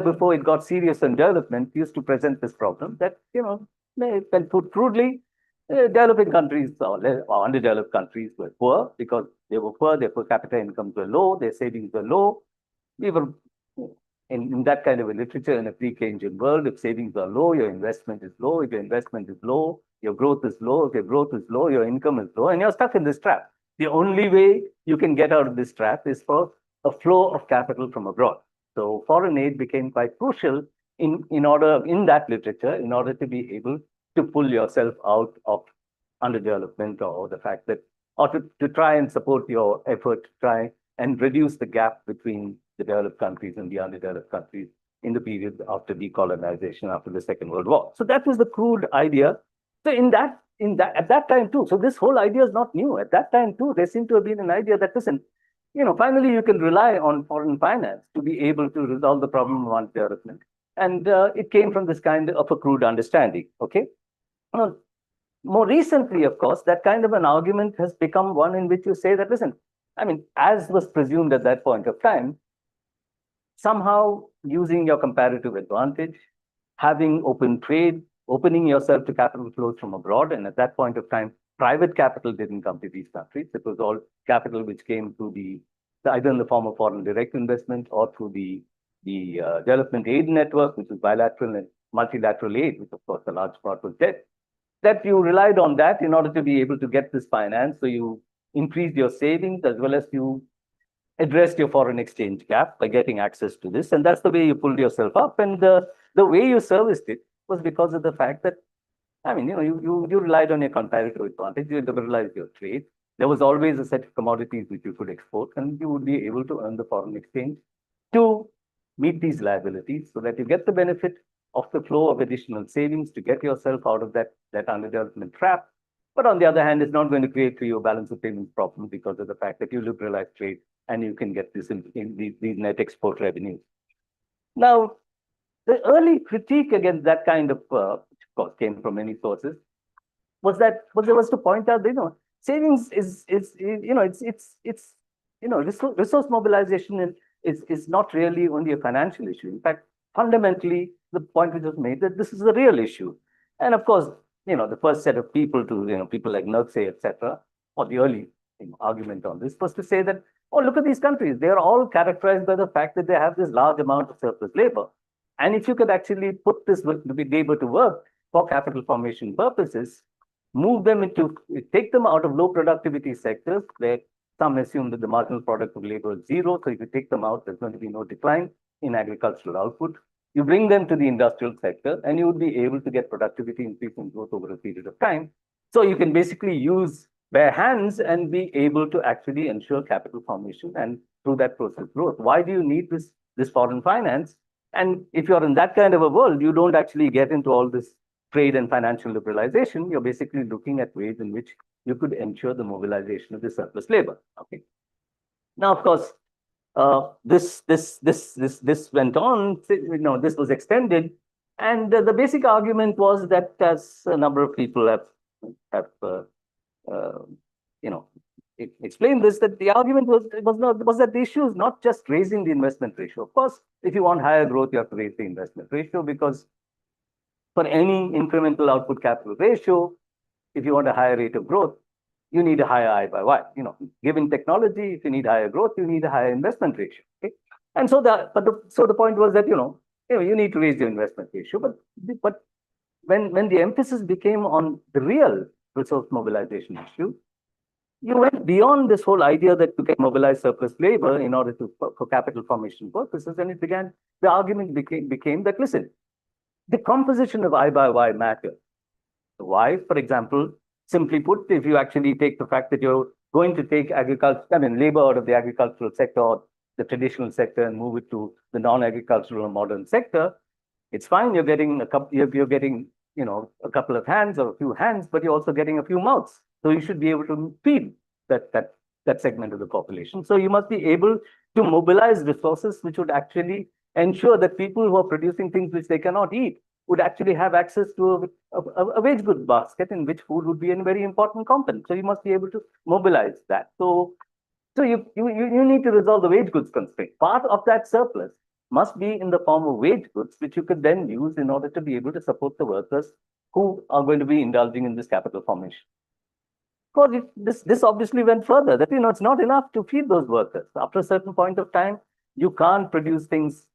before it got serious in development, used to present this problem that, when put crudely, developing countries or underdeveloped countries were poor because they were poor, their per capita incomes were low, their savings were low. We were in that kind of a literature in a pre-Keynesian world. If savings are low, your investment is low. If your investment is low, your growth is low. If your growth is low, your income is low, and you're stuck in this trap. The only way you can get out of this trap is for a flow of capital from abroad. So foreign aid became quite crucial in that literature in order to be able to pull yourself out of underdevelopment or the fact that, or to try and support your effort to try and reduce the gap between the developed countries and the underdeveloped countries in the period after decolonization, after the Second World War. So that was the crude idea. So at that time too, so this whole idea is not new. At that time too, there seemed to have been an idea that, listen, finally you can rely on foreign finance to be able to resolve the problem of underdevelopment. And it came from this kind of a crude understanding, okay? More recently, of course, that kind of an argument has become one in which you say that, listen, as was presumed at that point of time, somehow using your comparative advantage, having open trade, opening yourself to capital flows from abroad, and at that point of time, private capital didn't come to these countries. It was all capital which came through either in the form of foreign direct investment or through the development aid network, which is bilateral and multilateral aid, which of course a large part was debt. That you relied on that in order to be able to get this finance. So you increased your savings as well as you addressed your foreign exchange gap by getting access to this. And that's the way you pulled yourself up. And the way you serviced it was because of the fact that, you relied on your comparative advantage, you liberalized your trade. There was always a set of commodities which you could export, and you would be able to earn the foreign exchange to meet these liabilities so that you get the benefit of the flow of additional savings to get yourself out of that underdevelopment trap. But on the other hand, it's not going to create for you a balance of payments problem because of the fact that you liberalize trade and you can get these net export revenues. Now, the early critique against that kind of, which of course came from many sources, was to point out, savings is resource mobilization is not really only a financial issue. In fact, fundamentally, the point which was made that this is a real issue. And of course, the first set of people people like Nurse, etc., or the early argument on this was to say that, oh, look at these countries. They are all characterized by the fact that they have this large amount of surplus labor. And if you could actually put this labor to work for capital formation purposes, take them out of low productivity sectors where some assume that the marginal product of labor is zero. So if you take them out, there's going to be no decline in agricultural output. You bring them to the industrial sector and you would be able to get productivity increase and growth over a period of time. So you can basically use bare hands and be able to actually ensure capital formation and through that process growth. Why do you need this foreign finance? And if you're in that kind of a world, you don't actually get into all this trade and financial liberalization. You're basically looking at ways in which you could ensure the mobilization of the surplus labor. Okay. Now, of course, this went on. This was extended, and the basic argument was that, as a number of people have explained this, that the argument was that the issue is not just raising the investment ratio. Of course, if you want higher growth, you have to raise the investment ratio, because for any incremental output capital ratio, if you want a higher rate of growth, you need a higher I by Y. Given technology, if you need higher growth, you need a higher investment ratio. Okay? And so the point was that you need to raise your investment ratio. But when the emphasis became on the real resource mobilization issue, you went beyond this whole idea that you can mobilize surplus labor in order for capital formation purposes, and the argument became that, listen, the composition of I by Y matters. Why, for example, simply put, if you actually take the fact that you're going to take labor out of the agricultural sector or the traditional sector and move it to the non-agricultural or modern sector, it's fine. You're getting a couple of hands or a few hands, but you're also getting a few mouths. So you should be able to feed that segment of the population. So you must be able to mobilize resources which would actually ensure that people who are producing things which they cannot eat would actually have access to a wage good basket in which food would be a very important component. So you must be able to mobilize that. So you need to resolve the wage goods constraint. Part of that surplus must be in the form of wage goods, which you could then use in order to be able to support the workers who are going to be indulging in this capital formation. Because this obviously went further, that, it's not enough to feed those workers. After a certain point of time, you can't produce things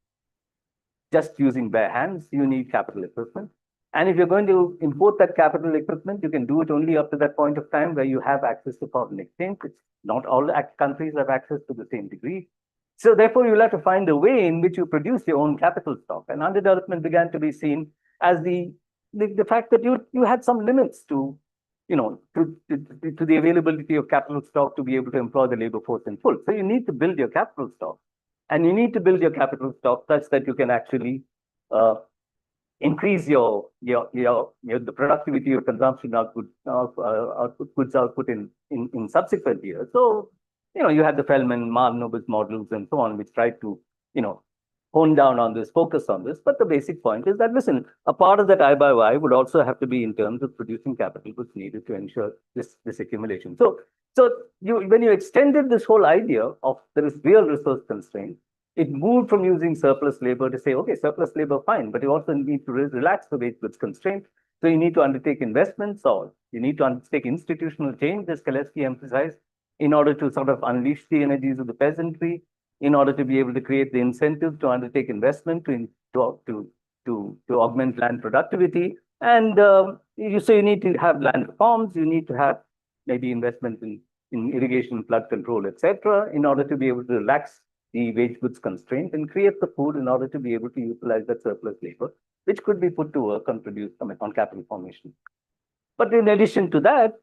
just using bare hands. You need capital equipment. And if you're going to import that capital equipment, you can do it only up to that point of time where you have access to foreign exchange. It's not all countries have access to the same degree. So therefore, you'll have to find a way in which you produce your own capital stock. And underdevelopment began to be seen as the fact that you had some limits to the availability of capital stock to be able to employ the labor force in full. So you need to build your capital stock. And you need to build your capital stock such that you can actually increase the productivity of consumption output, goods output in subsequent years. So, you had the Feldman, Marnovitz models and so on, which tried to, hone down on this, focus on this. But the basic point is that, listen, a part of that I by Y would also have to be in terms of producing capital goods needed to ensure this accumulation. So when you extended this whole idea of there is real resource constraint, it moved from using surplus labor to say, okay, surplus labor, fine, but you also need to relax the wage goods constraint. So you need to undertake investments, or you need to undertake institutional change, as Kalesky emphasized, in order to sort of unleash the energies of the peasantry, in order to be able to create the incentives to undertake investment to augment land productivity. And you need to have land reforms, you need to have maybe investment in irrigation, flood control, etc., in order to be able to relax the wage goods constraint and create the food in order to be able to utilize that surplus labor, which could be put to work on capital formation. But in addition to that,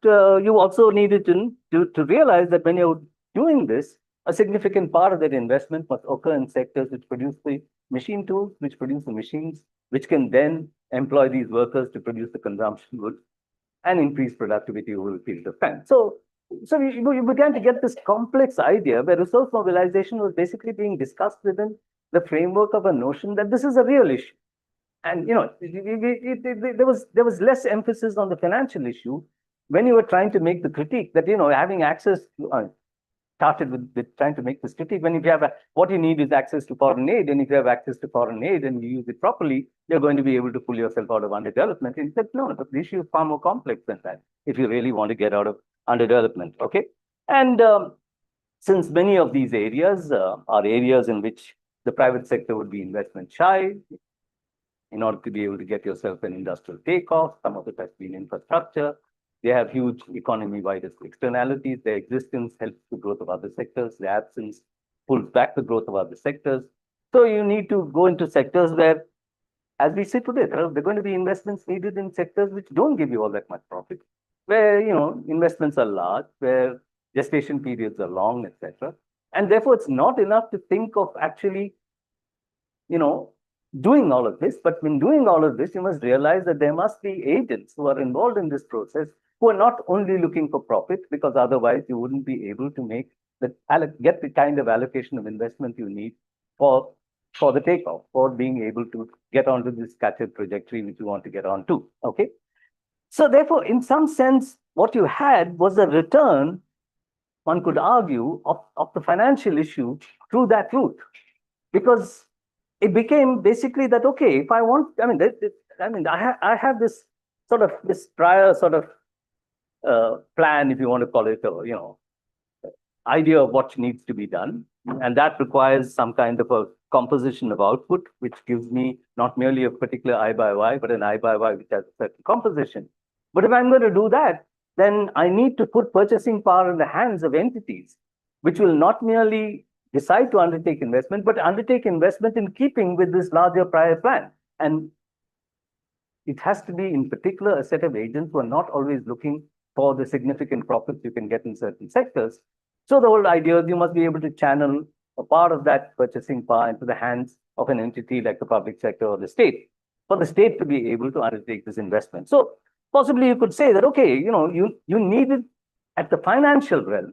you also needed to realize that when you're doing this, a significant part of that investment must occur in sectors which produce the machine tools, which produce the machines, which can then employ these workers to produce the consumption goods and increase productivity over a period of time. So you began to get this complex idea where resource mobilization was basically being discussed within the framework of a notion that this is a real issue. And there was less emphasis on the financial issue when you were trying to make the critique that having access to started with trying to make this critique. When if you have what you need is access to foreign aid, and if you have access to foreign aid and you use it properly, you're going to be able to pull yourself out of underdevelopment. And he said, no, the issue is far more complex than that if you really want to get out of underdevelopment. Okay, and since many of these areas are areas in which the private sector would be investment shy, in order to be able to get yourself an industrial takeoff, some of it has been infrastructure. They have huge economy-wide externalities. Their existence helps the growth of other sectors. Their absence pulls back the growth of other sectors. So you need to go into sectors where, as we see today, there are going to be investments needed in sectors which don't give you all that much profit, where investments are large, where gestation periods are long, etc. And therefore, it's not enough to think of actually, doing all of this. But when doing all of this, you must realize that there must be agents who are involved in this process who are not only looking for profit, because otherwise you wouldn't be able to get the kind of allocation of investment you need for the takeoff, for being able to get onto this catch-up trajectory which you want to get onto. Okay. So therefore, in some sense, what you had was a return, one could argue, of the financial issue through that route. Because it became basically that, okay, if I want, I have this prior plan, if you want to call it, idea of what needs to be done. And that requires some kind of a composition of output, which gives me not merely a particular I by Y, but an I by Y which has a certain composition. But if I'm going to do that, then I need to put purchasing power in the hands of entities, which will not merely decide to undertake investment, but undertake investment in keeping with this larger prior plan. And it has to be, in particular, a set of agents who are not always looking for the significant profits you can get in certain sectors. So the whole idea is you must be able to channel a part of that purchasing power into the hands of an entity like the public sector or the state, for the state to be able to undertake this investment. So possibly you could say that, okay, you needed at the financial realm,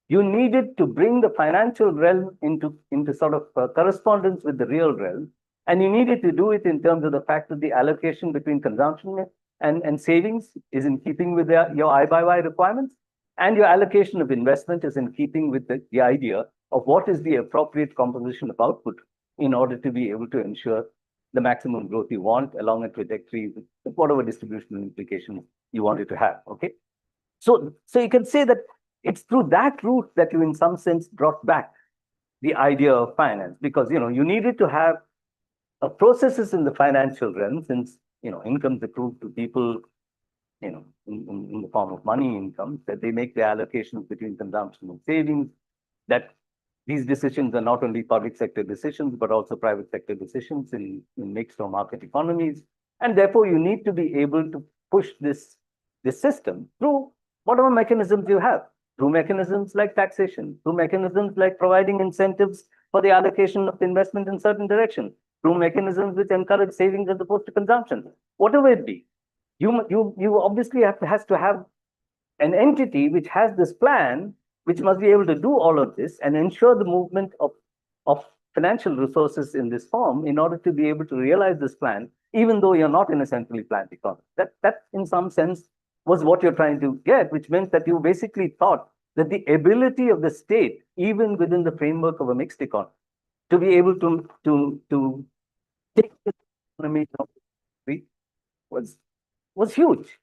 you needed to bring the financial realm into sort of correspondence with the real realm. And you needed to do it in terms of the fact that the allocation between consumption and savings is in keeping with your I by Y requirements. And your allocation of investment is in keeping with the idea of what is the appropriate composition of output in order to be able to ensure the maximum growth you want along a trajectory with whatever distributional implications you want it to have. Okay. So you can say that it's through that route that you, in some sense, brought back the idea of finance, because you needed to have processes in the financial realm, since incomes accrue to people in the form of money income, that they make the allocations between consumption and savings, that these decisions are not only public sector decisions, but also private sector decisions in mixed or market economies. And therefore, you need to be able to push this system through whatever mechanisms you have, through mechanisms like taxation, through mechanisms like providing incentives for the allocation of investment in certain directions, through mechanisms which encourage savings as opposed to consumption, whatever it be. You obviously has to have an entity which has this plan, which must be able to do all of this and ensure the movement of financial resources in this form in order to be able to realize this plan, even though you're not in a centrally planned economy. That in some sense was what you're trying to get, which meant that you basically thought that the ability of the state, even within the framework of a mixed economy, to be able to take the economy was huge,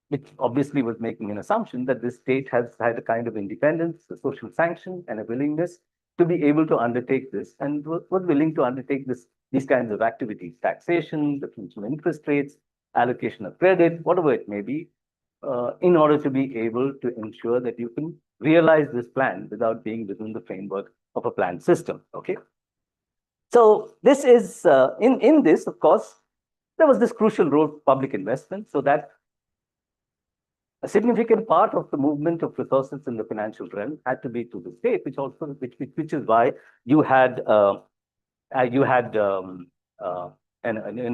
which obviously was making an assumption that the state has had a kind of independence, a social sanction, and a willingness to be able to undertake this, and was willing to undertake these kinds of activities: taxation, differential interest rates, allocation of credit, whatever it may be, in order to be able to ensure that you can realize this plan without being within the framework of a planned system. Okay. So this is in this, of course, there was this crucial role of public investment, so that a significant part of the movement of resources in the financial realm had to be to the state, which is why you had an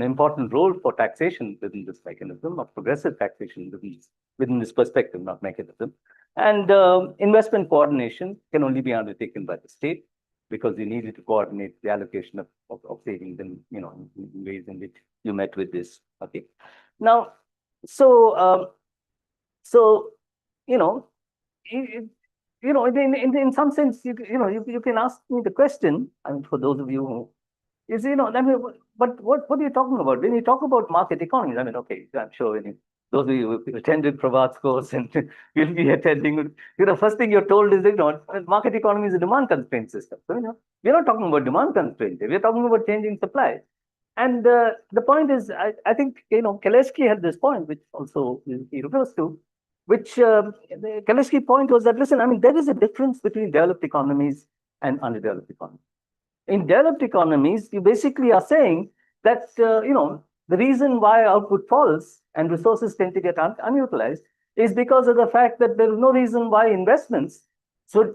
important role for taxation within this mechanism, of progressive taxation within this perspective, not mechanism. And investment coordination can only be undertaken by the state, because you needed to coordinate the allocation of savings in ways in which you met with this. Okay. Now, so in some sense, you can ask me the question. I mean, for those of you who is, I mean, but what are you talking about when you talk about market economies? I mean, okay, I'm sure those of you who attended Pravat's course and will be attending, first thing you're told is, market economy is a demand constraint system. So, we're not talking about demand constraint. We're talking about changing supply. And the point is, I think, Kaleski had this point, which also he refers to, which the Kaleski point was that, listen, I mean, there is a difference between developed economies and underdeveloped economies. In developed economies, you basically are saying that, the reason why output falls and resources tend to get unutilized is because of the fact that there is no reason why investments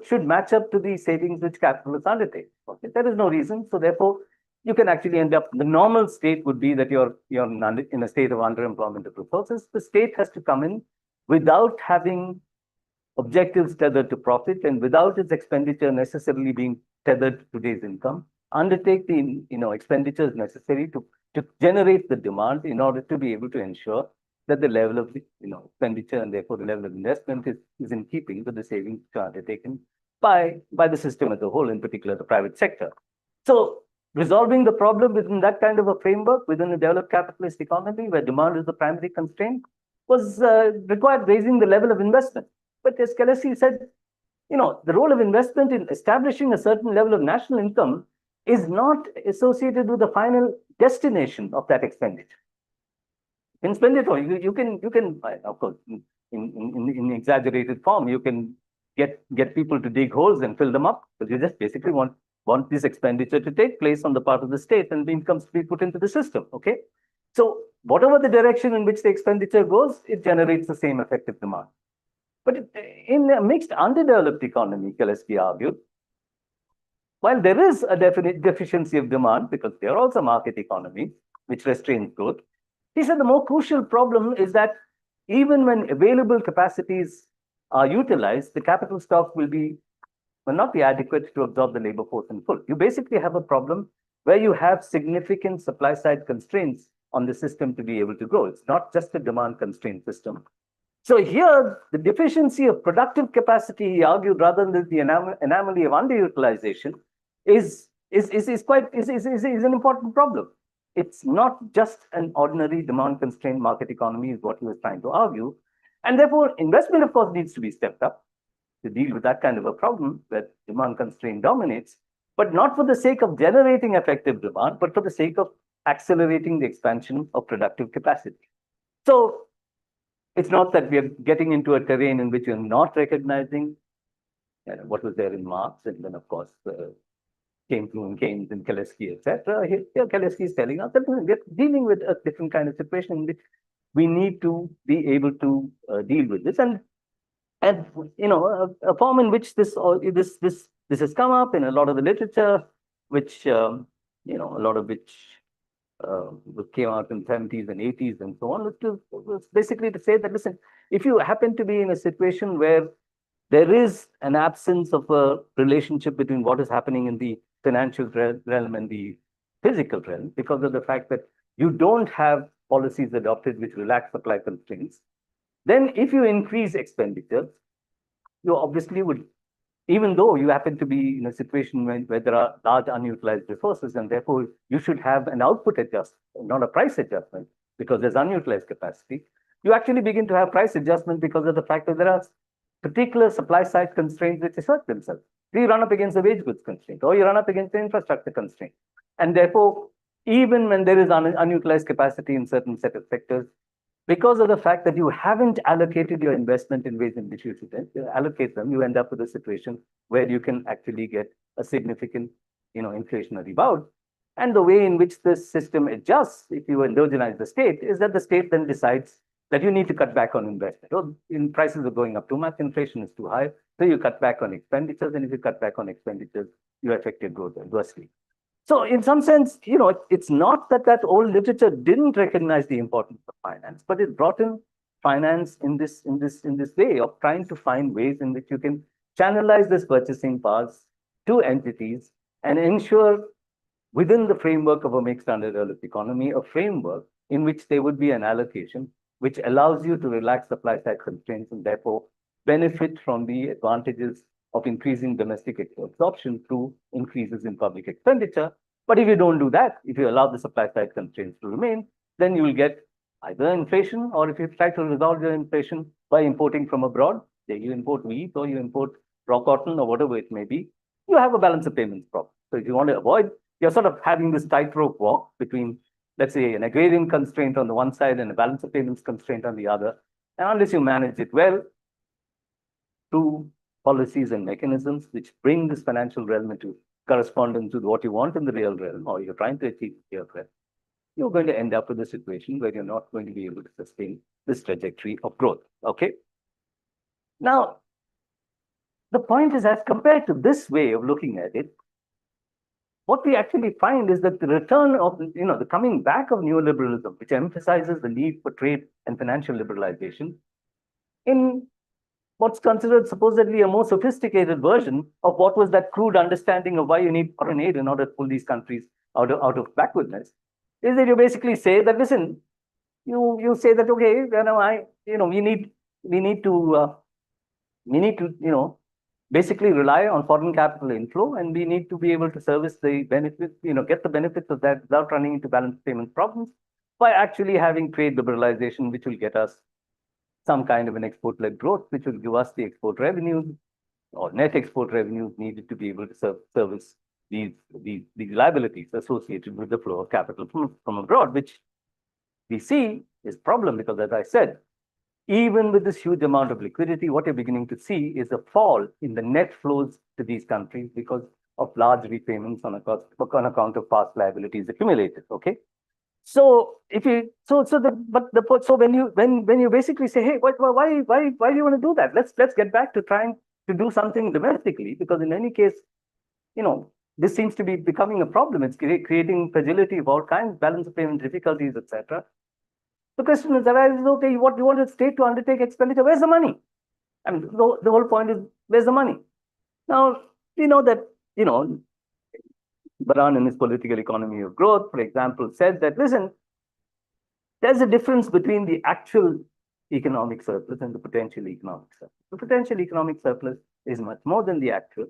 should match up to the savings which capitalists undertake. Okay? There is no reason. So therefore, you can actually end up, the normal state would be that you're in a state of underemployment of resources. The state has to come in without having objectives tethered to profit and without its expenditure necessarily being tethered to today's income, undertake the expenditures necessary to generate the demand in order to be able to ensure that the level of expenditure and therefore the level of investment is in keeping with the savings which are undertaken by the system as a whole, in particular the private sector. So resolving the problem within that kind of a framework within a developed capitalist economy where demand is the primary constraint was required raising the level of investment. But as Kaleski said, the role of investment in establishing a certain level of national income is not associated with the final destination of that expenditure. You can spend it all. You can, of course, in exaggerated form, you can get people to dig holes and fill them up, but you just basically want this expenditure to take place on the part of the state and the incomes to be put into the system. Okay. So whatever the direction in which the expenditure goes, it generates the same effective demand. But in a mixed underdeveloped economy, Kaleski argued, while there is a definite deficiency of demand, because there are also market economies which restrain growth, he said the more crucial problem is that even when available capacities are utilized, the capital stock will not be adequate to absorb the labor force in full. You basically have a problem where you have significant supply side constraints on the system to be able to grow. It's not just a demand constraint system. So here, the deficiency of productive capacity, he argued, rather than the anomaly of underutilization, is is an important problem. It's not just an ordinary demand constrained market economy, is what he was trying to argue. And therefore, investment, of course, needs to be stepped up to deal with that kind of a problem where demand constraint dominates, but not for the sake of generating effective demand, but for the sake of accelerating the expansion of productive capacity. So it's not that we are getting into a terrain in which you're not recognizing what was there in Marx, and then, of course, came through Keynes and Kalesky, etc. Here, Kalesky is telling us that we're dealing with a different kind of situation in which we need to be able to deal with this. And a form in which this has come up in a lot of the literature, which a lot of which came out in the 70s and 80s and so on, was basically to say that, listen, if you happen to be in a situation where there is an absence of a relationship between what is happening in the financial realm and the physical realm, because of the fact that you don't have policies adopted which relax supply constraints, then if you increase expenditures, you obviously would, even though you happen to be in a situation where there are large unutilized resources, and therefore you should have an output adjustment, not a price adjustment, because there's unutilized capacity, you actually begin to have price adjustment because of the fact that there are particular supply side constraints which assert themselves. You run up against the wage goods constraint, or you run up against the infrastructure constraint. And therefore, even when there is unutilized capacity in certain set of sectors, because of the fact that you haven't allocated your investment in ways in which you should allocate them, you end up with a situation where you can actually get a significant, inflationary bout. And the way in which this system adjusts, if you endogenize the state, is that the state then decides that you need to cut back on investment. Or prices are going up too much, inflation is too high, so you cut back on expenditures, and if you cut back on expenditures, you affect your growth adversely. So in some sense, it's not that old literature didn't recognize the importance of finance, but it brought in finance in this way of trying to find ways in which you can channelize this purchasing powers to entities and ensure within the framework of a mixed underdeveloped economy, a framework in which there would be an allocation which allows you to relax supply side constraints and therefore benefit from the advantages of increasing domestic absorption through increases in public expenditure. But if you don't do that, if you allow the supply side constraints to remain, then you will get either inflation, or if you try to resolve your inflation by importing from abroad, say you import wheat or you import raw cotton or whatever it may be, you have a balance of payments problem. So if you want to avoid, you're sort of having this tightrope walk between, let's say, an agrarian constraint on the one side and a balance of payments constraint on the other. And unless you manage it well through policies and mechanisms which bring this financial realm into correspondence with what you want in the real realm, or you're trying to achieve in the real realm, you're going to end up with a situation where you're not going to be able to sustain this trajectory of growth. Okay. Now, the point is, as compared to this way of looking at it, what we actually find is that the return of, the coming back of neoliberalism, which emphasizes the need for trade and financial liberalization, in what's considered supposedly a more sophisticated version of what was that crude understanding of why you need foreign aid in order to pull these countries out of backwardness, is that you basically say that, listen, you say that, okay, we need to basically rely on foreign capital inflow, and we need to be able to service the benefits, get the benefits of that without running into balance payment problems by actually having trade liberalization, which will get us some kind of an export-led growth, which will give us the export revenues or net export revenues needed to be able to service these liabilities associated with the flow of capital from abroad, which we see is a problem because, as I said, even with this huge amount of liquidity, what you're beginning to see is a fall in the net flows to these countries because of large repayments on account of past liabilities accumulated. Okay, so when you basically say, hey, why do you want to do that? Let's get back to trying to do something domestically, because in any case, this seems to be becoming a problem. It's creating fragility of all kinds, balance of payment difficulties, etc. The question is, okay, what you want the state to undertake expenditure? Where's the money? I mean, the whole point is, where's the money? Now, we know that, Baran in his Political Economy of Growth, for example, said that, listen, there's a difference between the actual economic surplus and the potential economic surplus. The potential economic surplus is much more than the actual.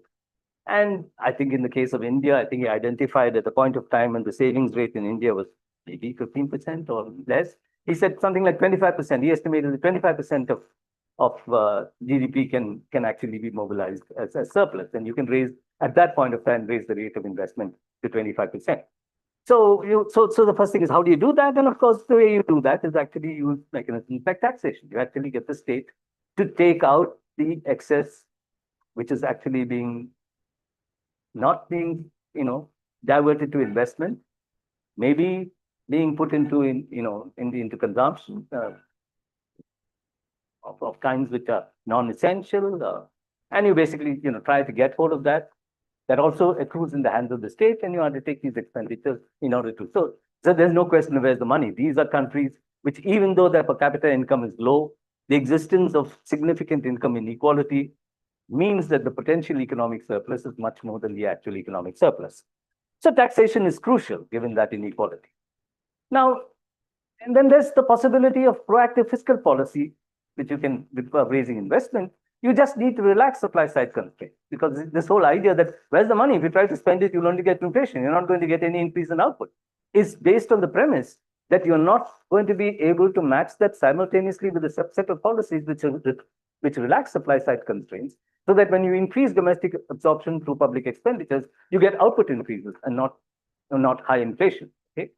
And I think in the case of India, I think he identified at the point of time when the savings rate in India was maybe 15% or less. He said something like 25%. He estimated that 25% of GDP can actually be mobilized as surplus. And you can raise, at that point of time, raise the rate of investment to 25%. So the first thing is, how do you do that? And of course, the way you do that is actually use mechanisms like taxation. You actually get the state to take out the excess, which is actually not being, diverted to investment, maybe being put into consumption of kinds which are non-essential, and you basically, try to get hold of that. That also accrues in the hands of the state, and you undertake these expenditures in order to. So there's no question of where's the money. These are countries which, even though their per capita income is low, the existence of significant income inequality means that the potential economic surplus is much more than the actual economic surplus. So taxation is crucial given that inequality. Now, and then there's the possibility of proactive fiscal policy, which you can, with raising investment, you just need to relax supply side constraints, because this whole idea that where's the money? If you try to spend it, you'll only get inflation. You're not going to get any increase in output. Is based on the premise that you're not going to be able to match that simultaneously with a subset of policies which relax supply side constraints, so that when you increase domestic absorption through public expenditures, you get output increases and not high inflation. Okay.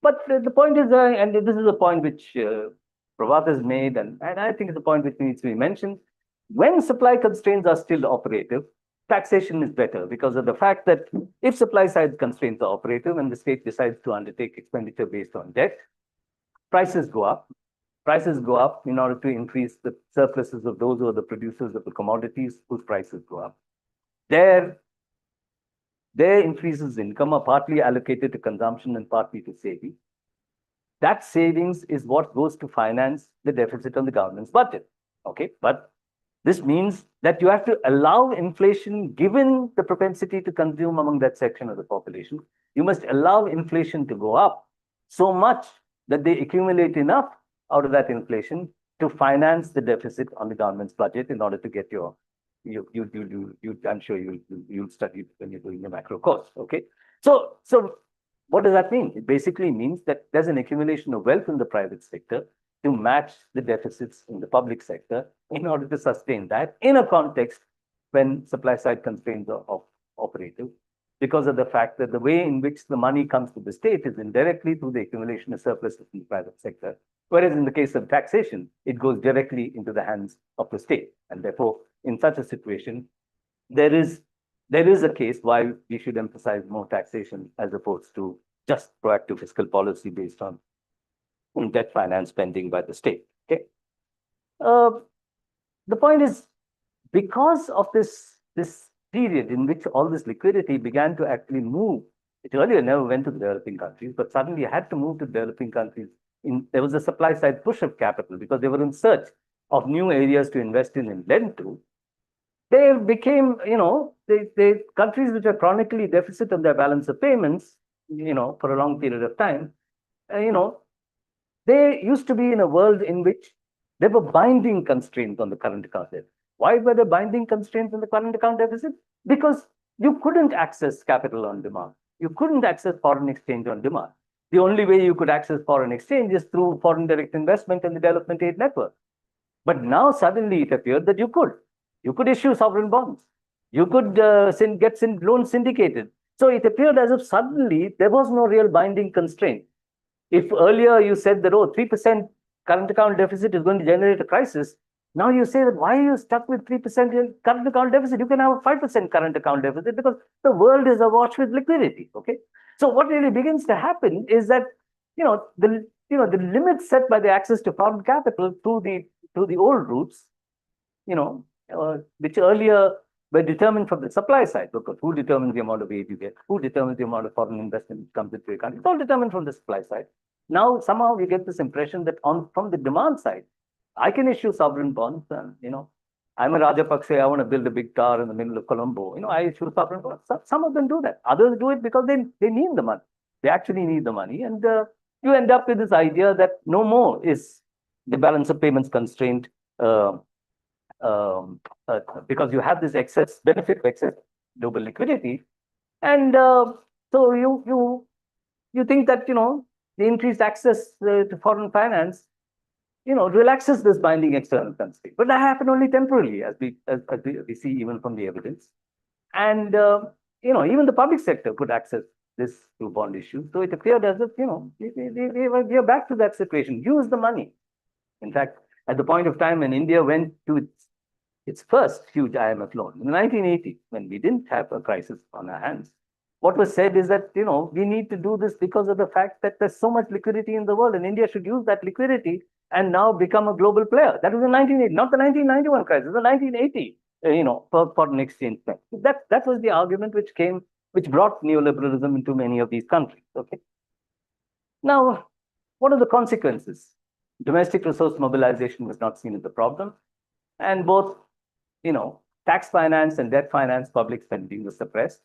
But the point is, and this is a point which Prof has made, and I think it's a point which needs to be mentioned. When supply constraints are still operative, taxation is better, because of the fact that if supply side constraints are operative and the state decides to undertake expenditure based on debt, prices go up. Prices go up in order to increase the surpluses of those who are the producers of the commodities whose prices go up. Their increases in income are partly allocated to consumption and partly to savings. That savings is what goes to finance the deficit on the government's budget. Okay, but this means that you have to allow inflation, given the propensity to consume among that section of the population. You must allow inflation to go up so much that they accumulate enough out of that inflation to finance the deficit on the government's budget in order to get your, I'm sure you'll study when you're doing your macro course. Okay, so what does that mean? It basically means that there's an accumulation of wealth in the private sector to match the deficits in the public sector in order to sustain that in a context when supply side constraints are operative, because of the fact that the way in which the money comes to the state is indirectly through the accumulation of surpluses in the private sector. Whereas in the case of taxation, it goes directly into the hands of the state. And therefore, in such a situation, there is a case why we should emphasize more taxation as opposed to just proactive fiscal policy based on debt finance spending by the state. Okay. The point is, because of this period in which all this liquidity began to actually move, it earlier never went to the developing countries, but suddenly had to move to developing countries. There was a supply side push of capital because they were in search of new areas to invest in and lend to. They became, the countries which are chronically deficit on their balance of payments, for a long period of time, they used to be in a world in which there were binding constraints on the current account deficit. Why were there binding constraints on the current account deficit? Because you couldn't access capital on demand. You couldn't access foreign exchange on demand. The only way you could access foreign exchange is through foreign direct investment and the development aid network. But now suddenly it appeared that you could. You could issue sovereign bonds. You could get loans syndicated. So it appeared as if suddenly there was no real binding constraint. If earlier you said that, 3% current account deficit is going to generate a crisis, now you say that why are you stuck with 3% current account deficit? You can have a 5% current account deficit because the world is awash with liquidity. Okay. So what really begins to happen is that, the limits set by the access to foreign capital through the old routes, which earlier were determined from the supply side, because who determines the amount of aid you get? Who determines the amount of foreign investment that comes into your country? It's all determined from the supply side. Now, somehow you get this impression that from the demand side, I can issue sovereign bonds, and, I'm a Rajapaksa, I want to build a big tower in the middle of Colombo. I issue sovereign bonds. Some of them do that. Others do it because they need the money. They actually need the money. And you end up with this idea that no more is the balance of payments constraint um, because you have this excess benefit of excess global liquidity, and so you think that the increased access to foreign finance relaxes this binding external constraint. But that happened only temporarily, as we see even from the evidence. And even the public sector could access this through bond issues. So it appeared as if we are back to that situation. Use the money. In fact, at the point of time when India went to its first huge IMF loan in the 1980s, when we didn't have a crisis on our hands, what was said is that we need to do this because of the fact that there's so much liquidity in the world, and India should use that liquidity and now become a global player. That was in 1980, not the 1991 crisis, the 1980, for foreign exchange. That was the argument which brought neoliberalism into many of these countries. Okay. Now, what are the consequences? Domestic resource mobilization was not seen as a problem, and both, tax finance and debt finance public spending was suppressed.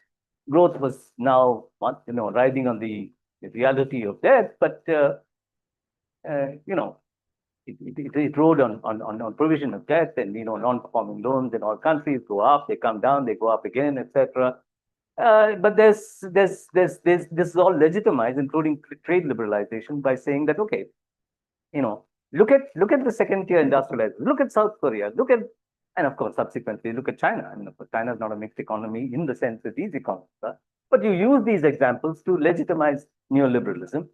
Growth was now, riding on the reality of debt, but it rode on provision of debt, and non-performing loans in all countries go up, they come down, they go up again, etc. But this is all legitimized, including trade liberalization, by saying that okay, look at the second tier industrialized, look at South Korea, and of course subsequently look at China. I mean, of course, China is not a mixed economy in the sense that these economies are, but you use these examples to legitimize neoliberalism,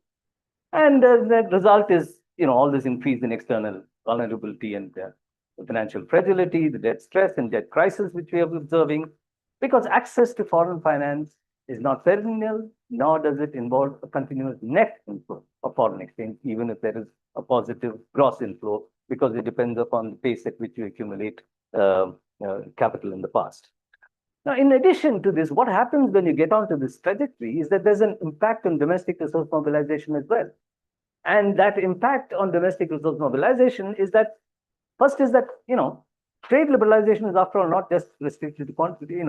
and the result is all this increase in external vulnerability and financial fragility, the debt stress and debt crisis which we are observing, because access to foreign finance is not perennial, nor does it involve a continuous net inflow of foreign exchange, even if there is a positive gross inflow, because it depends upon the pace at which you accumulate capital in the past. Now, in addition to this, what happens when you get onto this trajectory is that there's an impact on domestic resource mobilization as well. And that impact on domestic resource mobilization is that, first is that, trade liberalization is after all not just restricted to quantity,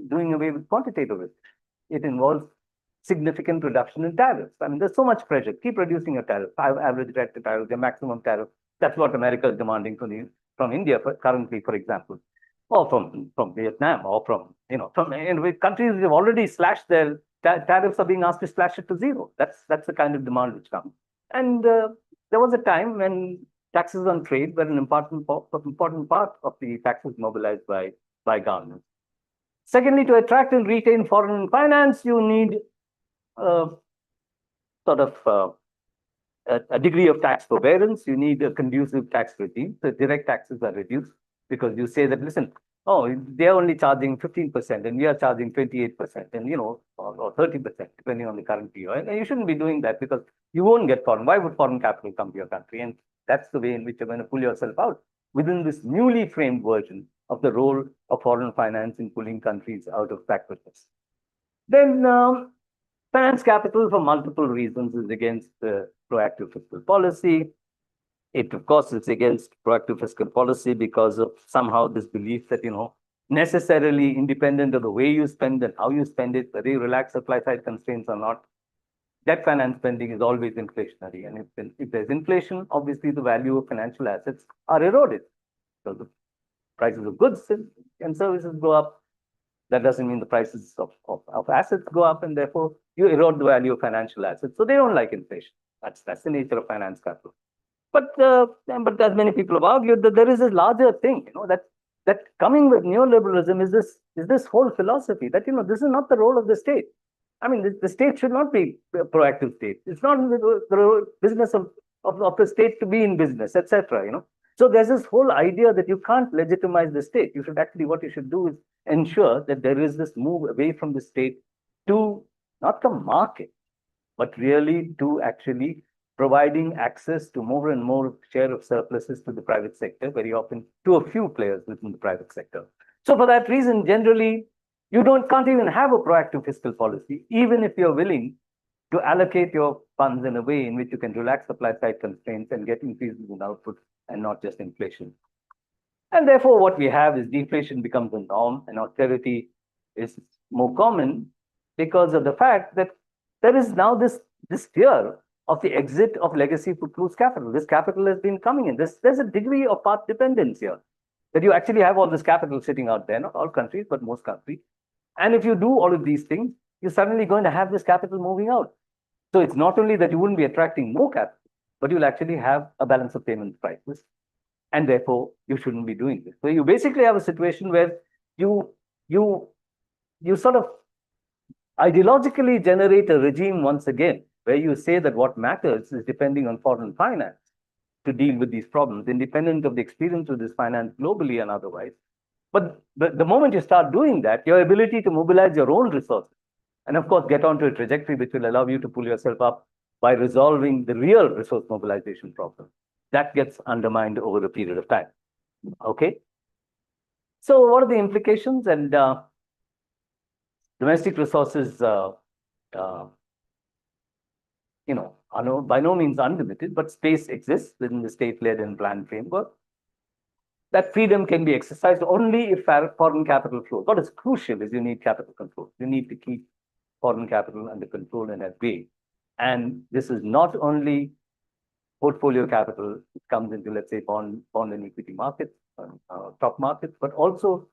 doing away with quantitative risk. It involves significant reduction in tariffs. I mean, there's so much pressure. Keep reducing your tariff, average direct tariff, the maximum tariff. That's what America is demanding from India currently, for example, or from Vietnam, or from countries which have already slashed their tariffs are being asked to slash it to zero. That's the kind of demand which comes. And there was a time when taxes on trade were an important part of the taxes mobilized by governments. Secondly, to attract and retain foreign finance, you need sort of a degree of tax forbearance. You need a conducive tax regime. So direct taxes are reduced because you say that, listen, they're only charging 15% and we are charging 28%, and or 30%, depending on the currency. And you shouldn't be doing that because you won't get foreign. Why would foreign capital come to your country? And that's the way in which you're going to pull yourself out within this newly framed version of the role of foreign finance in pulling countries out of backwardness. Then finance capital, for multiple reasons, is against proactive fiscal policy. It, of course, is against proactive fiscal policy because of somehow this belief that, necessarily independent of the way you spend and how you spend it, whether you relax supply side constraints or not, debt finance spending is always inflationary. And if there's inflation, obviously the value of financial assets are eroded. So the prices of goods and services go up. That doesn't mean the prices of assets go up, and therefore you erode the value of financial assets. So they don't like inflation. That's the nature of finance capital. But as many people have argued, that there is a larger thing, that coming with neoliberalism is this whole philosophy that this is not the role of the state. I mean, the state should not be a proactive state. It's not the business of the state to be in business, etc. So there's this whole idea that you can't legitimize the state. What you should do is ensure that there is this move away from the state to not the market, but really to actually providing access to more and more share of surpluses to the private sector, very often to a few players within the private sector. So for that reason, generally, you can't even have a proactive fiscal policy, even if you're willing to allocate your funds in a way in which you can relax supply side constraints and get increases in output and not just inflation. And therefore, what we have is deflation becomes a norm and austerity is more common because of the fact that there is now this fear of the exit of legacy footloose capital. This capital has been coming in. There's a degree of path dependence here. that you actually have all this capital sitting out there, not all countries, but most countries. And if you do all of these things, you're suddenly going to have this capital moving out. So it's not only that you wouldn't be attracting more capital, but you'll actually have a balance of payment prices. And therefore, you shouldn't be doing this. So you basically have a situation where you you you sort of ideologically generate a regime once again, where you say that what matters is depending on foreign finance to deal with these problems, independent of the experience of this finance globally and otherwise. But the moment you start doing that, your ability to mobilize your own resources, and of course, get onto a trajectory which will allow you to pull yourself up by resolving the real resource mobilization problem, that gets undermined over a period of time. Okay? So what are the implications? And domestic resources, uh, are by no means unlimited, but space exists within the state-led and planned framework. That freedom can be exercised only if foreign capital flows. What is crucial is you need capital control. You need to keep foreign capital under control and at bay. And this is not only portfolio capital, it comes into, let's say, bond and equity markets, stock markets, but also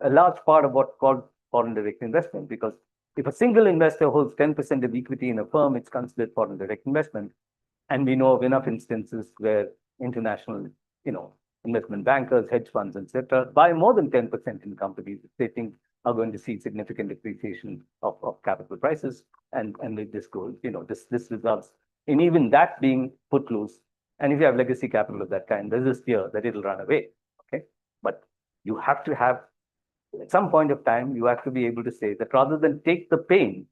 a large part of what's called foreign direct investment, because if a single investor holds 10% of equity in a firm, it's considered foreign direct investment. And we know of enough instances where international, investment bankers, hedge funds, etc., buy more than 10% in companies if they think are going to see significant appreciation of capital prices. And this goes, this results in even that being put loose. And if you have legacy capital of that kind, there's this fear that it'll run away. Okay. But you have to have, at some point of time, you have to be able to say that rather than take the pain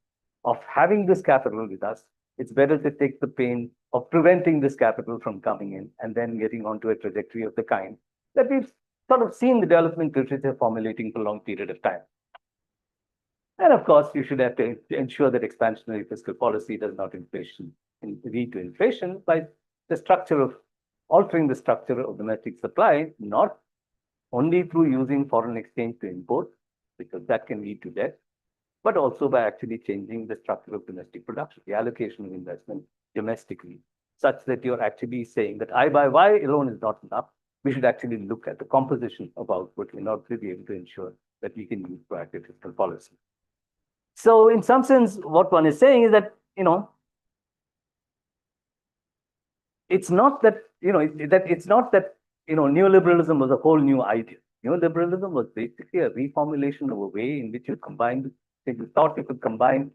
of having this capital with us, it's better to take the pain of preventing this capital from coming in and then getting onto a trajectory of the kind that we've sort of seen the development literature formulating for a long period of time. And of course, you should have to ensure that expansionary fiscal policy does not lead to inflation by the structure of altering the structure of domestic supply, not only through using foreign exchange to import, because that can lead to debt, but also by actually changing the structure of domestic production, the allocation of investment domestically, such that you're actually saying that I buy Y alone is not enough. We should actually look at the composition of output in order to be able to ensure that we can use proactive fiscal policy. So in some sense, what one is saying is that, it's not that, neoliberalism was a whole new idea. Neoliberalism was basically a reformulation of a way in which you thought you could combine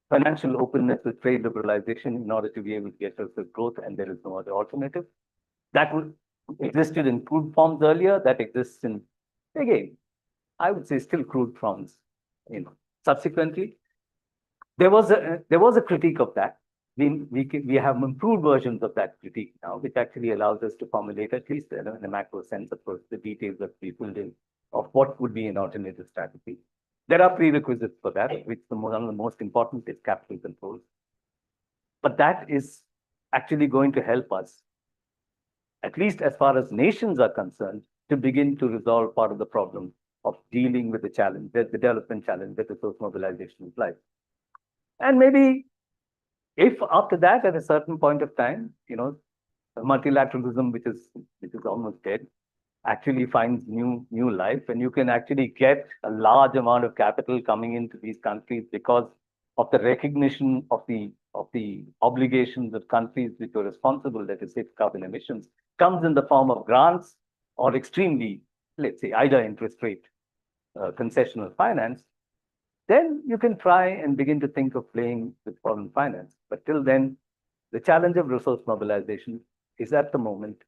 financial openness with trade liberalization in order to be able to get us growth, and there is no other alternative. That existed in crude forms earlier, that exists in, again, I would say still crude forms, subsequently. There was a critique of that. We have improved versions of that critique now, which actually allows us to formulate, at least in a macro sense, of course, the details that we filled in of what would be an alternative strategy. There are prerequisites for that, which one of the most important is capital controls. But that is actually going to help us, at least as far as nations are concerned, to begin to resolve part of the problem of dealing with the challenge, the development challenge that resource mobilization implies. And maybe if after that, at a certain point of time, multilateralism, which is almost dead, actually finds new life, and you can actually get a large amount of capital coming into these countries because of the recognition of the obligations of countries which are responsible, that is, say, carbon emissions, comes in the form of grants or extremely, let's say, either interest rate concessional finance. Then you can try and begin to think of playing with foreign finance. But till then, the challenge of resource mobilization is at the moment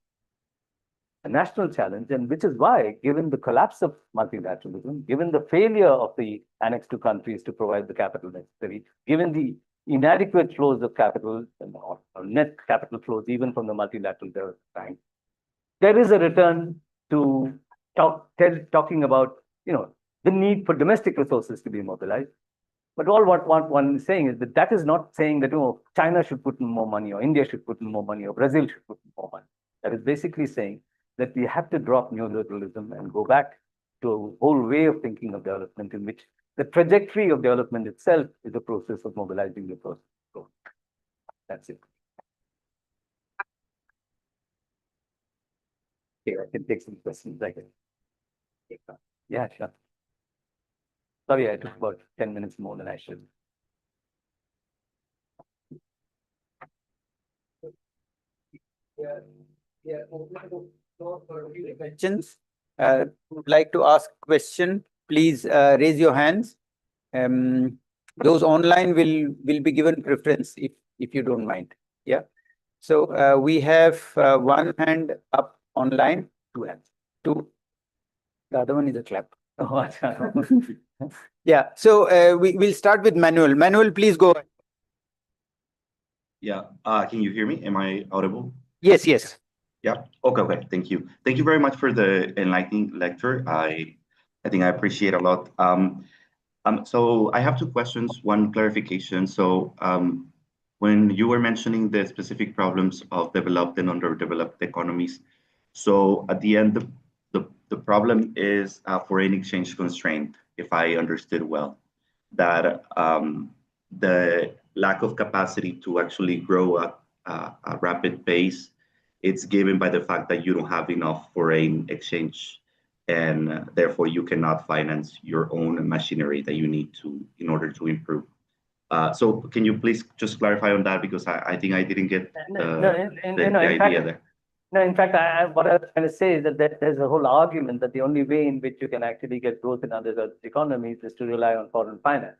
a national challenge, and which is why, given the collapse of multilateralism, given the failure of the Annex II countries to provide the capital necessary, given the inadequate flows of capital or net capital flows, even from the multilateral bank, there is a return to talking about, the need for domestic resources to be mobilized. But all what one is saying is that is not saying that China should put in more money, or India should put in more money, or Brazil should put in more money. That is basically saying that we have to drop neoliberalism and go back to a whole way of thinking of development in which the trajectory of development itself is a process of mobilizing resources. So that's it. Okay, I can take some questions. I guess. Yeah, sure. Sorry, I took about 10 minutes more than I should. Questions? Would like to ask question, please raise your hands. Those online will be given preference if you don't mind. Yeah. So we have one hand up online. Two hands. Two. The other one is a clap. Oh, Yeah. So we'll start with Manuel. Manuel, please go ahead. Yeah. Can you hear me? Am I audible? Yes, yes. Yeah. Okay. Thank you. Thank you very much for the enlightening lecture. I think I appreciate a lot. So I have two questions, one clarification. So when you were mentioning the specific problems of developed and underdeveloped economies, so at the end, the problem is a foreign exchange constraint, if I understood well, that the lack of capacity to actually grow at a rapid pace, it's given by the fact that you don't have enough foreign exchange, and therefore you cannot finance your own machinery that you need to in order to improve. So can you please just clarify on that, because I think I didn't get the idea there. No, in fact, what I was trying to say is that there's a whole argument that the only way in which you can actually get growth in underdeveloped economies is to rely on foreign finance,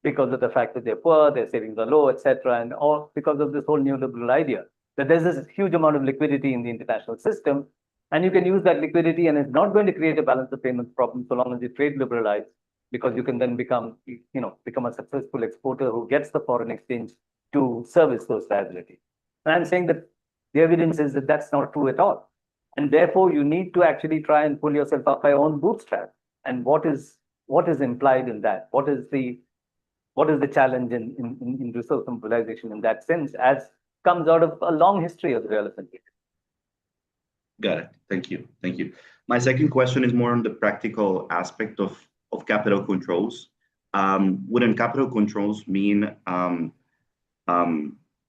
because of the fact that they're poor, their savings are low, etc., and all because of this whole neoliberal idea that there's this huge amount of liquidity in the international system, and you can use that liquidity, and it's not going to create a balance of payments problem so long as you trade liberalize, because you can then become a successful exporter who gets the foreign exchange to service those liabilities. And I'm saying that the evidence is that that's not true at all, and therefore you need to actually try and pull yourself up by your own bootstraps. And what is implied in that? What is the challenge in resource mobilization in that sense, as comes out of a long history of the development? Got it. Thank you. My second question is more on the practical aspect of capital controls. Wouldn't capital controls mean kind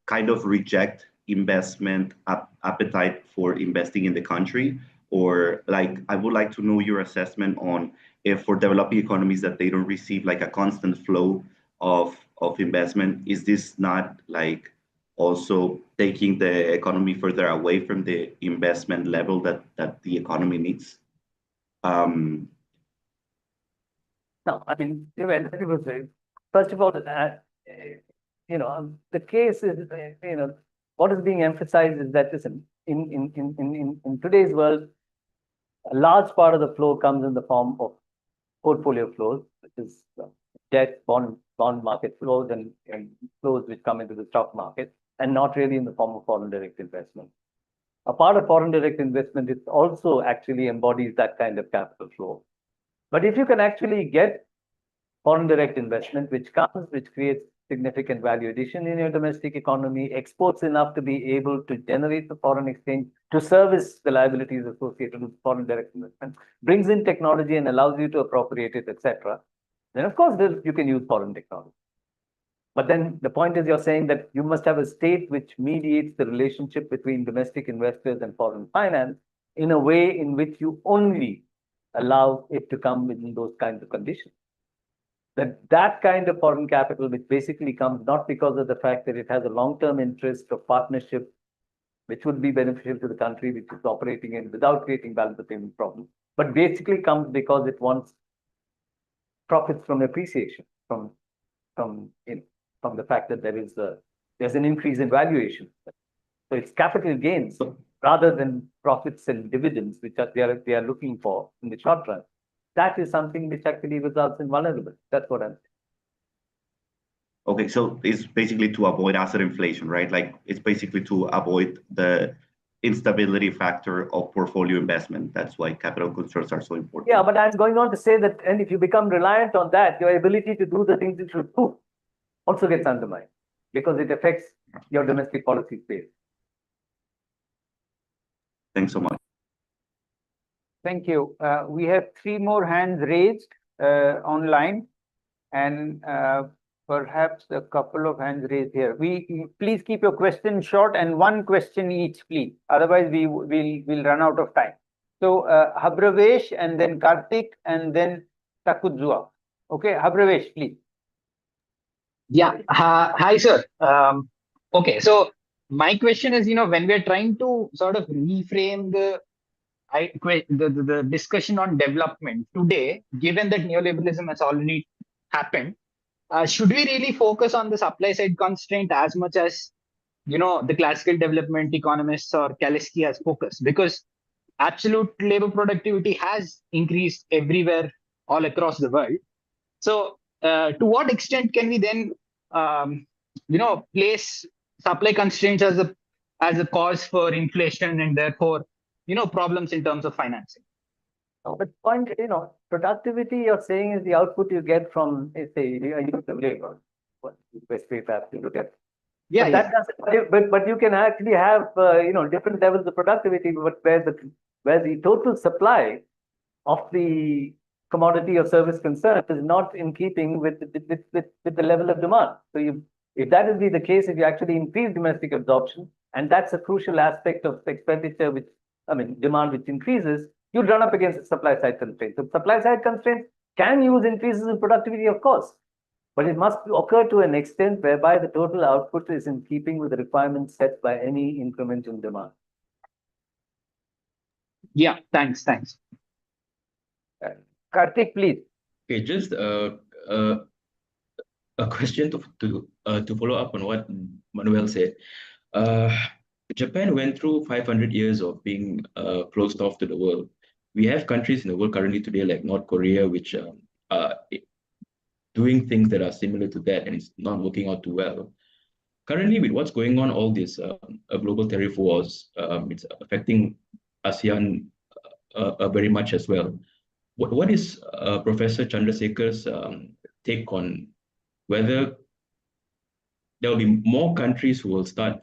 of reject investment appetite for investing in the country? Or like, I would like to know your assessment on if for developing economies that they don't receive like a constant flow of investment, is this not like also taking the economy further away from the investment level that the economy needs? No, I mean, first of all, the case is, what is being emphasized is that, listen, in today's world, a large part of the flow comes in the form of portfolio flows, which is debt, bond market flows, and flows which come into the stock market, and not really in the form of foreign direct investment. A part of foreign direct investment is also actually embodies that kind of capital flow. But if you can actually get foreign direct investment, which creates significant value addition in your domestic economy, exports enough to be able to generate the foreign exchange to service the liabilities associated with foreign direct investment, brings in technology and allows you to appropriate it, etc., then of course you can use foreign technology. But then the point is, you're saying that you must have a state which mediates the relationship between domestic investors and foreign finance in a way in which you only allow it to come within those kinds of conditions. That kind of foreign capital, which basically comes not because of the fact that it has a long-term interest of partnership, which would be beneficial to the country which is operating in without creating balance of payment problems, but basically comes because it wants profits from appreciation, from the fact that there's an increase in valuation. So it's capital gains rather than profits and dividends, which they are looking for in the short run. That is something which actually results in vulnerability. That's what I'm saying. Okay, so it's basically to avoid asset inflation, right? Like it's basically to avoid the instability factor of portfolio investment. That's why capital controls are so important. Yeah, but I'm going on to say that, and if you become reliant on that, your ability to do the things you should do also gets undermined, because it affects your domestic policy space. Thanks so much. Thank you. We have 3 more hands raised online, and perhaps a couple of hands raised here. Please keep your questions short and 1 question each, please. Otherwise, we'll run out of time. So Habravesh and then Karthik and then Takudzua. Okay, Habravesh, please. Yeah. Hi, sir. Okay. So my question is, when we're trying to sort of reframe the discussion on development today, given that neoliberalism has already happened, should we really focus on the supply side constraint as much as, the classical development economists or Kaliski has focused? Because absolute labor productivity has increased everywhere, all across the world. So, to what extent can we then, place supply constraints as a cause for inflation and therefore, problems in terms of financing? But point, productivity you're saying is the output you get from, say, use of labor. What best way perhaps to look at. Yeah, But that doesn't. But you can actually have different levels of productivity, but where the total supply of the commodity or service concerned is not in keeping with the level of demand. So if that will be the case, if you actually increase domestic absorption, and that's a crucial aspect of expenditure, demand which increases, you run up against the supply side constraints. So supply side constraints can use increases in productivity, of course, but it must occur to an extent whereby the total output is in keeping with the requirements set by any increment in demand. Yeah, thanks. Karthik, please. Okay, just a question to follow up on what Manuel said. Japan went through 500 years of being closed off to the world. We have countries in the world currently today, like North Korea, which are doing things that are similar to that, and it's not working out too well. Currently, with what's going on, all these global tariff wars, it's affecting ASEAN very much as well. What is Professor Chandrasekhar's take on whether there will be more countries who will start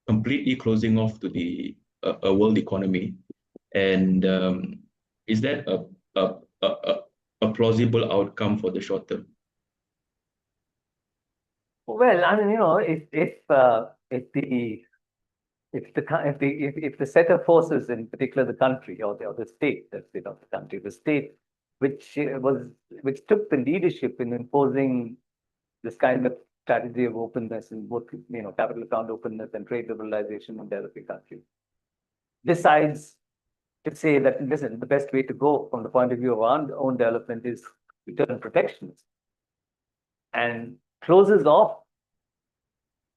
completely closing off to the world economy, and is that a plausible outcome for the short term? Well, if the set of forces, in particular the country or the state, the state, which took the leadership in imposing this kind of strategy of openness in both, capital account openness and trade liberalization in developing countries, decides to say that, listen, the best way to go from the point of view of our own development is to turn protectionist, and closes off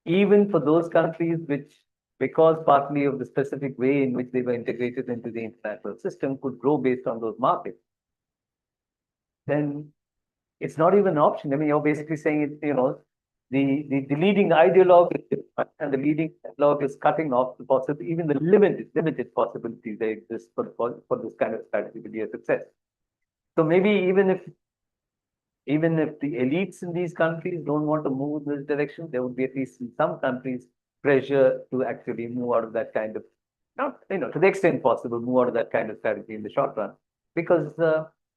even for those countries which, because partly of the specific way in which they were integrated into the international system, could grow based on those markets, then it's not even an option. You're basically saying it, the leading ideologue is different, and the leading ideologue is cutting off the possible, even the limited possibilities that exist for this kind of strategy to be a success. So maybe even if the elites in these countries don't want to move in this direction, there would be, at least in some countries, pressure to actually move out of that kind of, not, to the extent possible, move out of that kind of strategy in the short run, because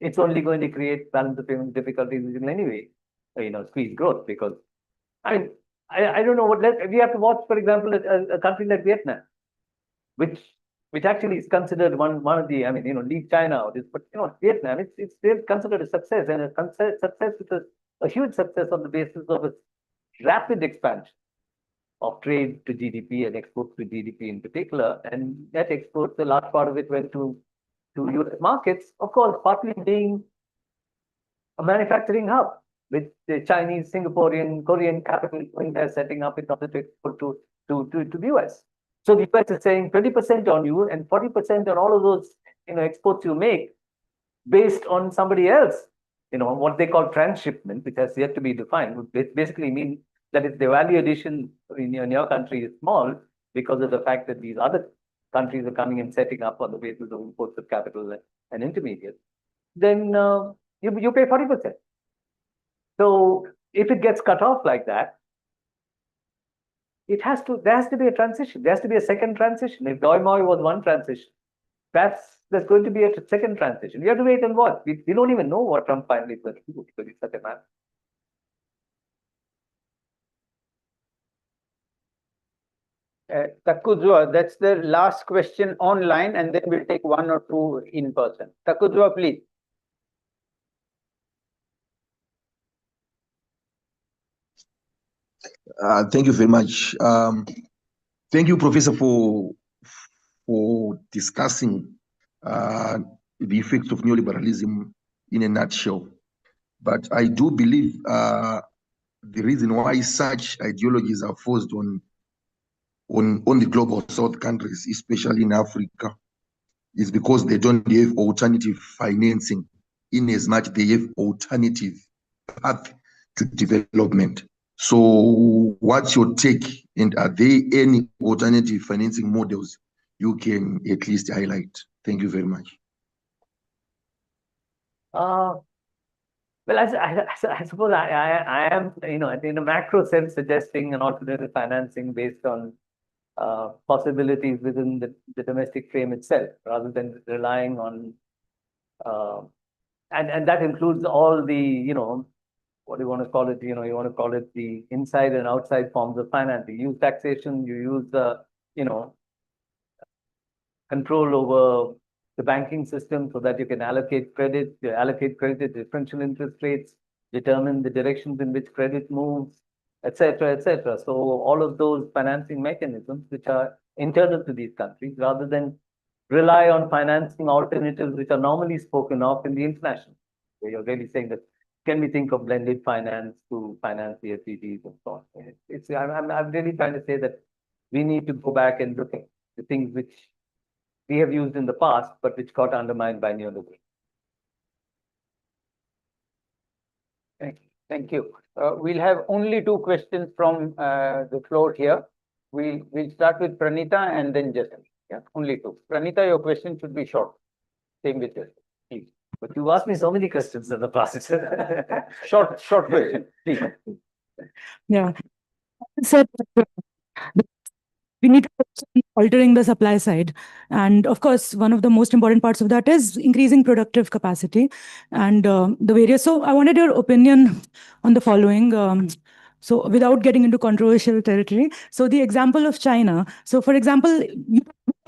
it's only going to create balance of payment difficulties, which will anyway, squeeze growth. Because I don't know what we have to watch, for example, a country like Vietnam, which actually is considered one of the, leave China or this, but Vietnam, it's still considered a success, and a success with a huge success on the basis of its rapid expansion of trade to GDP and exports to GDP in particular. And that exports, a large part of it went to US markets, of course, partly being a manufacturing hub, with the Chinese, Singaporean, Korean capital going there, setting up in order to export to the US. So the US is saying 20% on you and 40% on all of those exports you make, based on somebody else. What they call transshipment, which has yet to be defined, would basically mean that if the value addition in your country is small, because of the fact that these other countries are coming and setting up on the basis of imports of capital and intermediates, then you pay 40%. So if it gets cut off like that, there has to be a transition. There has to be a second transition. If Doi Moi was one transition, perhaps there's going to be a second transition. We have to wait and watch. We don't even know what Trump finally is going to do, because he's such a man. Takuzwa, that's the last question online, and then we'll take one or two in person. Takuzwa, please. Thank you very much. Thank you, Professor, for discussing the effects of neoliberalism in a nutshell. But I do believe the reason why such ideologies are forced on the global south countries, especially in Africa, is because they don't have alternative financing in as much they have alternative path to development. So what's your take, and are there any alternative financing models you can at least highlight? Thank you very much. Well, I suppose I am, in a macro sense, suggesting an alternative financing based on possibilities within the domestic frame itself, rather than relying on, and that includes all the, what do you want to call it? You want to call it the inside and outside forms of financing. You use taxation, you use the, control over the banking system so that you can allocate credit, differential interest rates, determine the directions in which credit moves, etc., etc. So all of those financing mechanisms which are internal to these countries, rather than rely on financing alternatives which are normally spoken of in the international, where you're really saying that can we think of blended finance to finance the SDGs and so on. I'm really trying to say that we need to go back and look at the things which we have used in the past, but which got undermined by neoliberalism. Thank you. We'll have only two questions from the floor here. We'll start with Pranita and then Jason. Yeah, only two. Pranita, your question should be short. Same with Jason, please. But you asked me so many questions in the past. Short question, please. Yeah. Said we need to focus on altering the supply side. And of course, one of the most important parts of that is increasing productive capacity and the various. So I wanted your opinion on the following. So without getting into controversial territory, so the example of China. So for example,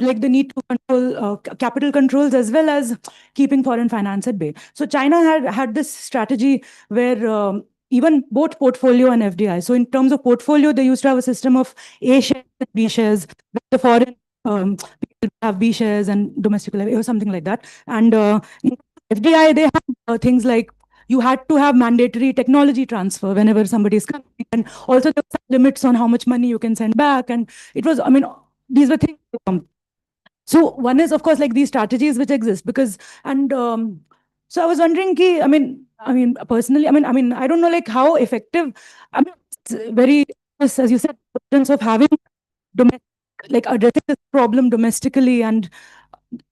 like the need to control capital controls as well as keeping foreign finance at bay. So China had this strategy where even both portfolio and FDI. So in terms of portfolio, they used to have a system of A shares and B shares. The foreign people have B shares and domestic or something like that. And in FDI, they have things like you had to have mandatory technology transfer whenever somebody is coming. And also there were limits on how much money you can send back. And it was, I mean, these were things. So one is, of course, like these strategies which exist because, and so I was wondering, personally, I don't know, like how effective, it's very, as you said, importance of having domestic, like addressing this problem domestically and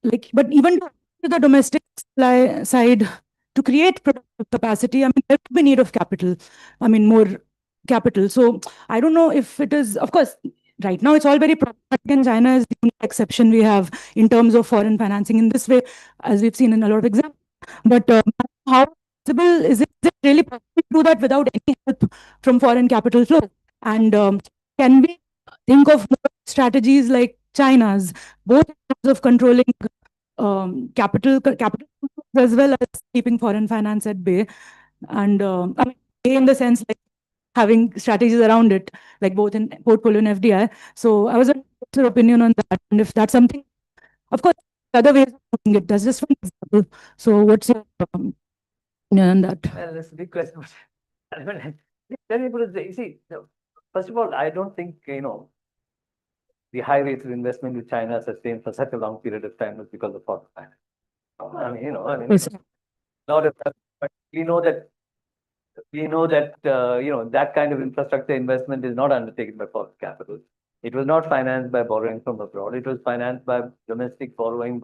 like, but even to the domestic supply side to create productive capacity, there would be need of capital, more capital. So I don't know if it is, of course, right now it's all very problematic and China is the only exception we have in terms of foreign financing in this way, as we've seen in a lot of examples. But how possible is it really possible to do that without any help from foreign capital flows? And can we think of more strategies like China's, both in terms of controlling capital as well as keeping foreign finance at bay? And in the sense like having strategies around it, like both in portfolio and FDI. So I was wondering your opinion on that, and if that's something, of course, other ways of doing it. That's just one example. So what's your opinion on that? Well, that's a big question. You see, first of all, I don't think, the high rates of investment which China sustained for such a long period of time was because of foreign finance. We know that that kind of infrastructure investment is not undertaken by foreign capital. It was not financed by borrowing from abroad. It was financed by domestic borrowing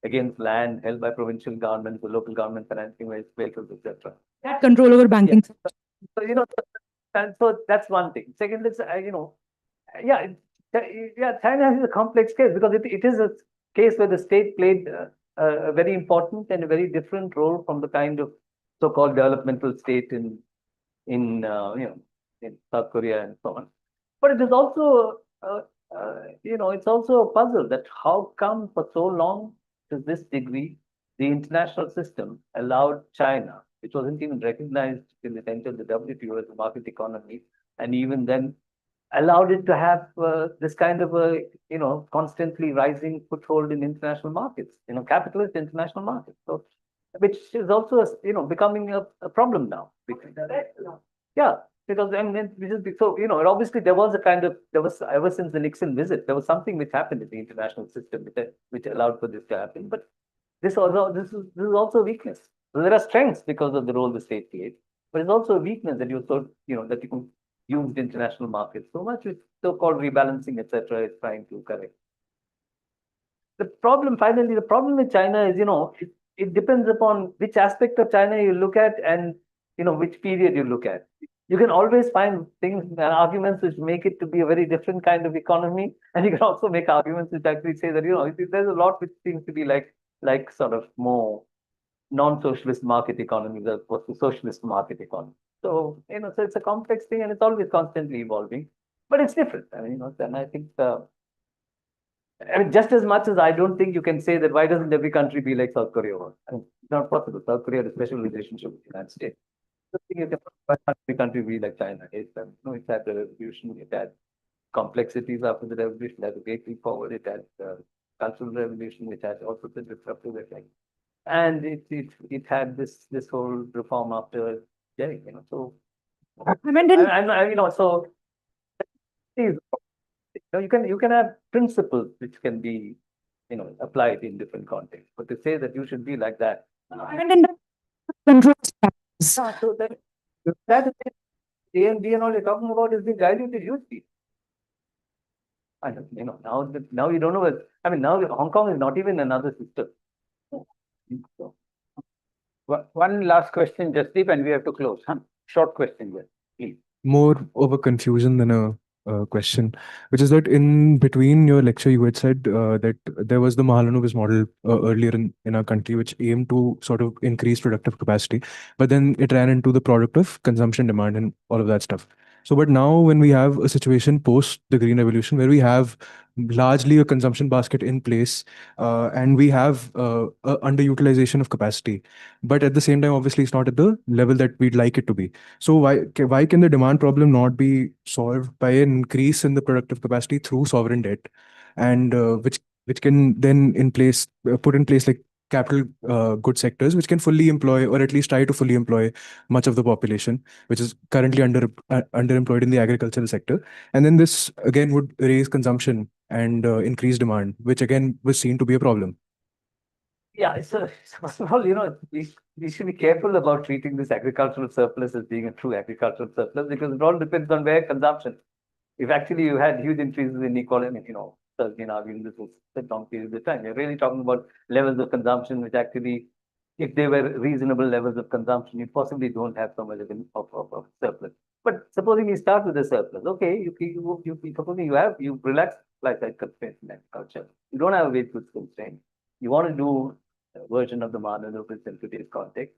against land held by provincial governments, the local government financing vehicles, etc. That control over banking. So, so that's one thing. Second is, China is a complex case because it is a case where the state played a very important and a very different role from the kind of so-called developmental state in South Korea and so on. But it is also It's also a puzzle that how come for so long to this degree the international system allowed China, which wasn't even recognized till it entered the WTO as a market economy, and even then allowed it to have this kind of a constantly rising foothold in international markets, capitalist international markets. So, which is also becoming a problem now. Yeah, because I mean, so obviously there was ever since the Nixon visit, there was something which happened in the international system which allowed for this to happen. But this is also a weakness. So there are strengths because of the role the state plays, but it's also a weakness that that you can use international markets so much with so-called rebalancing, etc., is trying to correct. Finally, the problem with China is, it depends upon which aspect of China you look at and, which period you look at. You can always find things and arguments which make it to be a very different kind of economy. And you can also make arguments which actually say that, there's a lot which seems to be like sort of more non-socialist market economies as opposed to socialist market economy. So, so it's a complex thing and it's always constantly evolving, but it's different. I mean, and I think, I mean, just as much as I don't think you can say that why doesn't every country be like South Korea was? I mean, it's not possible. South Korea had a special relationship with the United States. The thing is, why can't every country be like China? It's had the revolution, it had complexities after the revolution, it had a great leap forward, it had cultural revolution, which had also the disruptive effect. And it had this whole reform after Jerry, So I mean, so you can have principles which can be applied in different contexts, but to say that you should be like that. control. So that is AMD and all you're talking about is being diluted hugely. I don't, now you don't know what, I mean, now Hong Kong is not even another system. So, One last question, Jasdeep, and we have to close. Short question, please. More of a confusion than a question, which is that in between your lecture, you had said that there was the Mahalanobis model earlier in our country, which aimed to sort of increase productive capacity, but then it ran into the product of consumption demand and all of that stuff. So, but now when we have a situation post the Green Revolution where we have largely a consumption basket in place and we have underutilization of capacity, but at the same time, obviously, it's not at the level that we'd like it to be. So why can the demand problem not be solved by an increase in the productive capacity through sovereign debt, and which can then put in place like capital good sectors which can fully employ or at least try to fully employ much of the population which is currently underemployed in the agricultural sector, and then this again would raise consumption and increase demand, which again was seen to be a problem. yeah, so first of all, we should be careful about treating this agricultural surplus as being a true agricultural surplus because it all depends on where consumption. If actually you had huge increases in equality, there's been arguing this was a long period of time. You're really talking about levels of consumption which actually, if they were reasonable levels of consumption, you possibly don't have so much of surplus. But supposing you start with a surplus, okay, supposing you relax supply side constraints in agriculture, you don't have a wage goods constraint. You want to do a version of the Mahalanobis in today's context.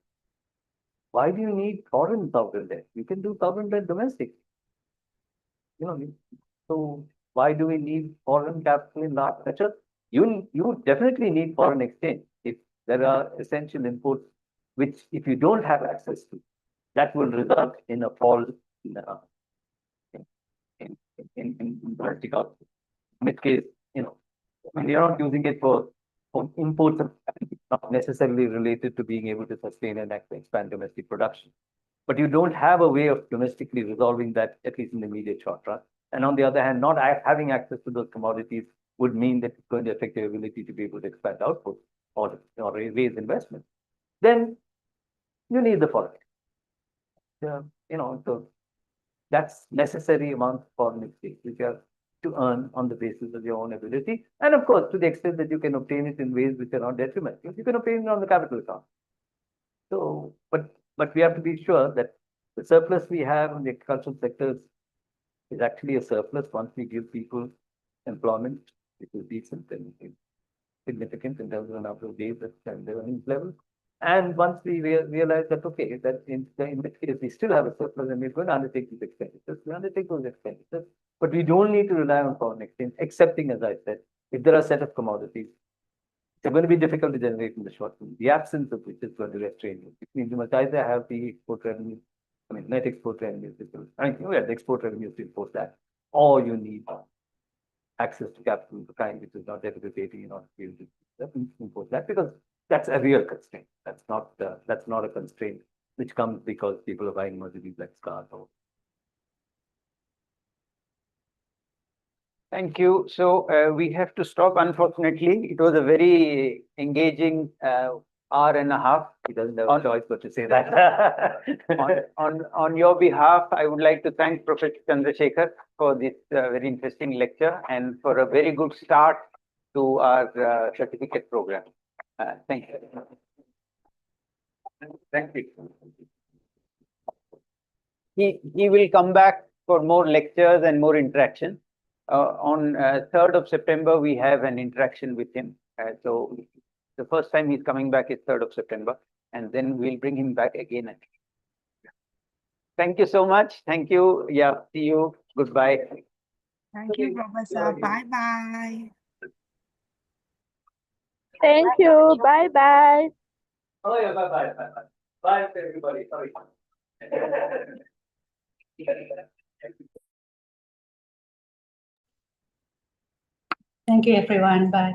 Why do you need foreign sovereign debt? You can do sovereign debt domestic. So why do we need foreign capital in large measure? You definitely need foreign exchange if there are essential inputs which, if you don't have access to, that will result in a fall in domestic output. In which case, when you're not using it for imports, not necessarily related to being able to sustain and expand domestic production. But you don't have a way of domestically resolving that, at least in the immediate short run. And on the other hand, not having access to those commodities would mean that it's going to affect your ability to be able to expand output or raise investment. Then you need the foreign. So that's necessary amount of foreign exchange, which you have to earn on the basis of your own ability. And of course, to the extent that you can obtain it in ways which are not detrimental, you can obtain it on the capital account. So, but we have to be sure that the surplus we have in the agricultural sectors is actually a surplus once we give people employment, which is decent and significant in terms of the number of days that their earnings level. And once we realize that, okay, that in this case we still have a surplus and we're going to undertake these expenditures, we undertake those expenditures But we don't need to rely on foreign exchange, excepting, as I said, if there are a set of commodities, they're going to be difficult to generate in the short term. The absence of which is going to restrain you. It means you must either have the export revenue, I mean, net export revenues. I mean, you have the export revenues to import that, or you need access to capital, the kind which is not debilitating in order to be able to import that, because that's a real constraint. That's not a constraint which comes because people are buying Mercedes like cars. Thank you. So we have to stop, unfortunately. It was a very engaging hour and a half. He doesn't have a choice but to say that. On your behalf, I would like to thank Professor Chandrasekhar for this very interesting lecture and for a very good start to our certificate program. Thank you. Thank you. He will come back for more lectures and more interaction. On 3rd of September, we have an interaction with him. So the first time he's coming back is 3rd of September, and then we'll bring him back again. Thank you so much. Thank you. Yeah, see you. Goodbye. Thank you, Professor. Bye-bye. Thank you. Bye-bye. Oh, yeah, bye-bye. Bye-bye. Bye, everybody. Sorry. Thank you, everyone. Bye.